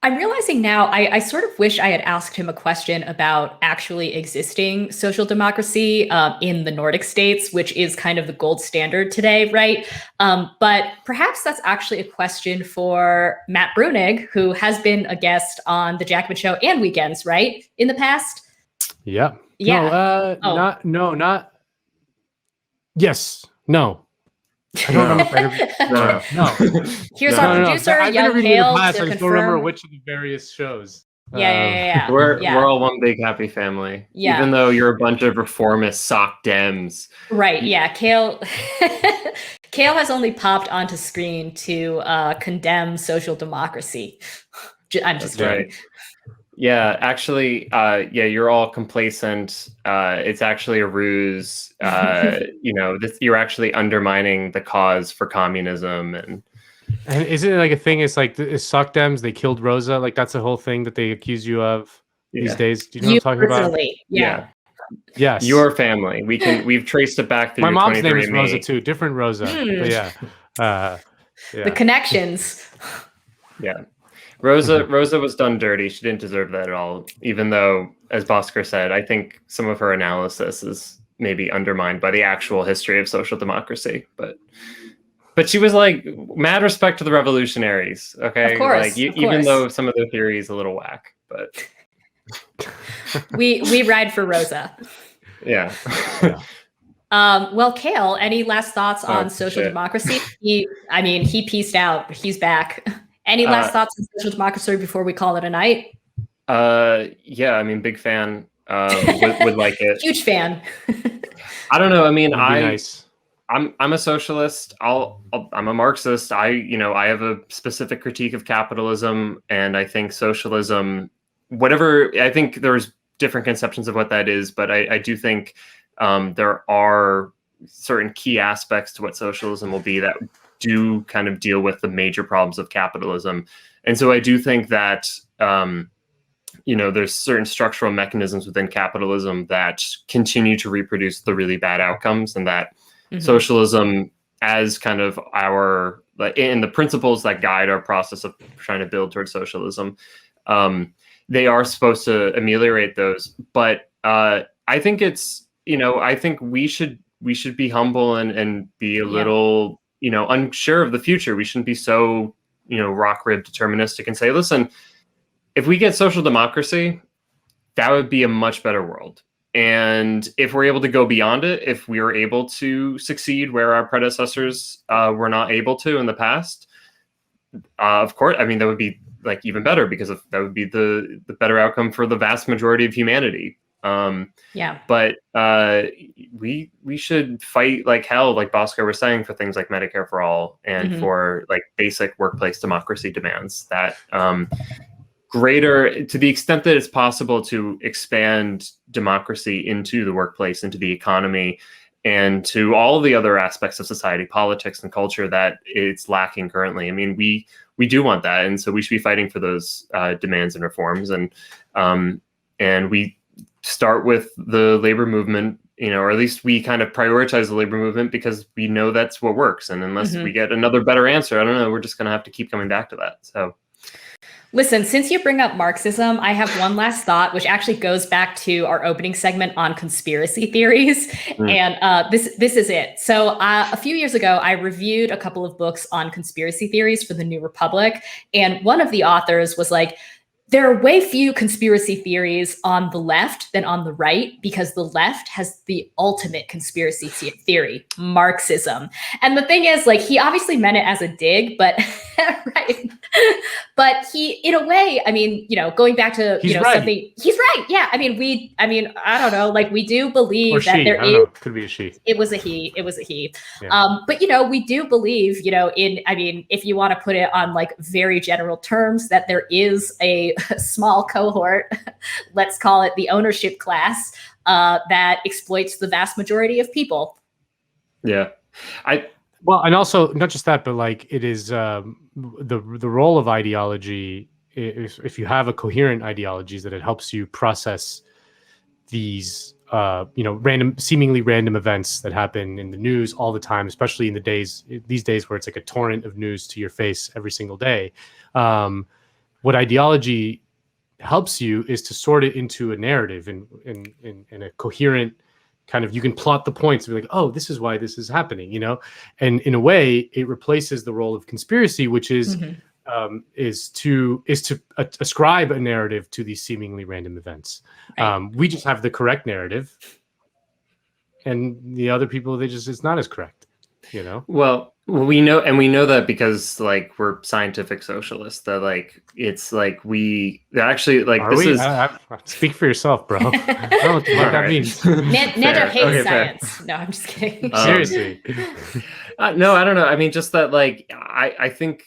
I'm realizing now, I sort of wish I had asked him a question about actually existing social democracy in the Nordic states, which is kind of the gold standard today, right? But perhaps that's actually a question for Matt Brunig, who has been a guest on the Jacobin Show and Weekends, right? In the past? Yeah. Yeah. Not. Yes. No. I don't remember. No. Here's our producer, I've Young interviewed Cale, in the past. to I just don't remember confirm. which of the various shows. Yeah. We're all one big happy family. Yeah. Even though you're a bunch of reformist sock Dems. Right. Yeah. Cale has only popped onto screen to condemn social democracy. I'm just kidding. Right. Yeah, actually, you're all complacent. It's actually a ruse. You're actually undermining the cause for communism. And isn't it like a thing? It's like the suck dems. They killed Rosa. Like that's the whole thing that they accuse you of these days. Do you know what I'm talking about? Yeah. Yes. Your family. We've traced it back through. My your mom's name is 23andMe. Rosa too. Different Rosa. But yeah. The connections. Yeah. Rosa was done dirty. She didn't deserve that at all. Even though, as Bhaskar said, I think some of her analysis is maybe undermined by the actual history of social democracy. But she was like, mad respect to the revolutionaries. Okay, of course, even though some of their theory is a little whack, but we ride for Rosa. Yeah. Well, Cale, any last thoughts on social democracy? He pieced out. He's back. Any last thoughts on social democracy before we call it a night? Yeah, big fan. Would like it. Huge fan. I don't know. Nice. I'm a socialist. I'm a Marxist. I have a specific critique of capitalism, and I think socialism, I think there's different conceptions of what that is, but I do think there are certain key aspects to what socialism will be that do kind of deal with the major problems of capitalism. And so I do think that, there's certain structural mechanisms within capitalism that continue to reproduce the really bad outcomes, and that socialism, as kind of in the principles that guide our process of trying to build towards socialism, they are supposed to ameliorate those. But I think I think we should be humble and be a little, unsure of the future. We shouldn't be so, rock-ribbed deterministic and say, listen, if we get social democracy, that would be a much better world. And if we're able to go beyond it, if we are able to succeed where our predecessors were not able to in the past, of course, that would be even better, because that would be the better outcome for the vast majority of humanity. But we should fight like hell, like Bhaskar was saying, for things like Medicare for all and for basic workplace democracy demands that greater, to the extent that it's possible, to expand democracy into the workplace, into the economy, and to all the other aspects of society, politics and culture that it's lacking currently. We do want that, and so we should be fighting for those demands and reforms. And we start with the labor movement, or at least we kind of prioritize the labor movement because we know that's what works. And unless we get another better answer, I don't know, we're just going to have to keep coming back to that. So. Listen, since you bring up Marxism, I have one last thought, which actually goes back to our opening segment on conspiracy theories. And this is it. So a few years ago, I reviewed a couple of books on conspiracy theories for the New Republic. And one of the authors was like, there are way few conspiracy theories on the left than on the right, because the left has the ultimate conspiracy theory, Marxism. And the thing is, he obviously meant it as a dig, but right. But he, in a way, going back to, something, he's right. Yeah. I don't know, we do believe that there is, could be a she. It was a he. Yeah. But, we do believe, if you want to put it on very general terms, that there is a small cohort, let's call it the ownership class, that exploits the vast majority of people. Yeah. Well, and also not just that, but it is the role of ideology. If you have a coherent ideology, is that it helps you process these seemingly random events that happen in the news all the time, especially in these days where it's like a torrent of news to your face every single day. what ideology helps you is to sort it into a narrative in a coherent kind of, you can plot the points and be like, oh, this is why this is happening, you know? And in a way, it replaces the role of conspiracy, which is to ascribe a narrative to these seemingly random events. Right. We just have the correct narrative, and the other people, it's not as correct, you know? Well, we know that because like we're scientific socialists, that like it's like we actually like Are we? Speak for yourself, bro. I don't know what the fuck that means. Nando hates science. No, I'm just kidding. Seriously. No, I don't know. I mean, just that like I think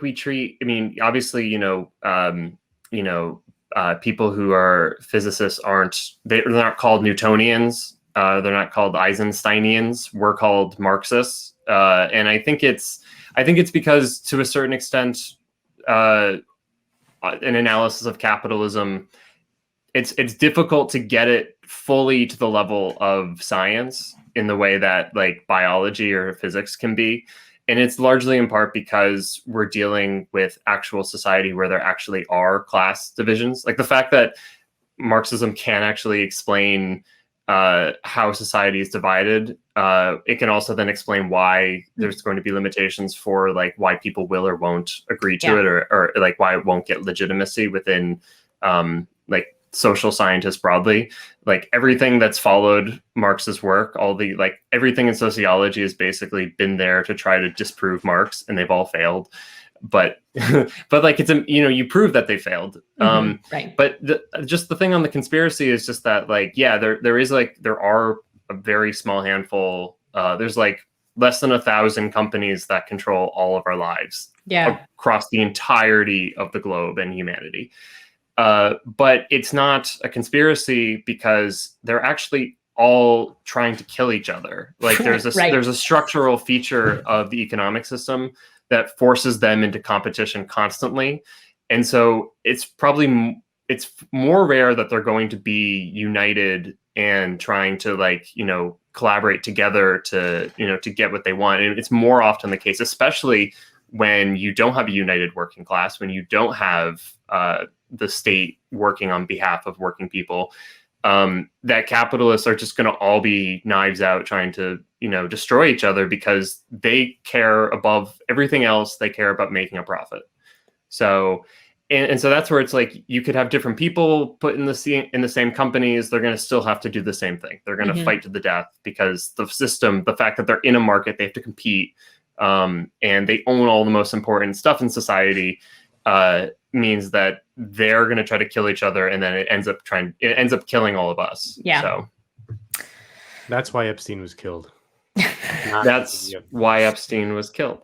we treat. I mean, obviously, people who are physicists they're not called Newtonians. They're not called Eisensteinians. We're called Marxists. And I think it's because to a certain extent, an analysis of capitalism, it's difficult to get it fully to the level of science in the way that like biology or physics can be. And it's largely in part because we're dealing with actual society where there actually are class divisions. Like the fact that Marxism can actually explain how society is divided. It can also then explain why there's going to be limitations for like why people will or won't agree to it, or like why it won't get legitimacy within like social scientists broadly. Like everything that's followed Marx's work, everything in sociology has basically been there to try to disprove Marx, and they've all failed. But like it's you prove that they failed. Right. But just the thing on the conspiracy is just that like there are a very small handful. There's like less than 1,000 companies that control all of our lives across the entirety of the globe and humanity. But it's not a conspiracy because they're actually all trying to kill each other. Like there's a structural feature of the economic system that forces them into competition constantly. And so it's more rare that they're going to be united and trying to collaborate together to get what they want. And it's more often the case, especially when you don't have a united working class, when you don't have the state working on behalf of working people, that capitalists are just going to all be knives out trying to destroy each other because they care above everything else. They care about making a profit. So, and so that's where it's like you could have different people put in the same companies. They're going to still have to do the same thing. They're going to fight to the death because the system, the fact that they're in a market, they have to compete, and they own all the most important stuff in society, means that they're going to try to kill each other, and then it ends up killing all of us. Yeah. So that's why Epstein was killed. That's why Epstein was killed.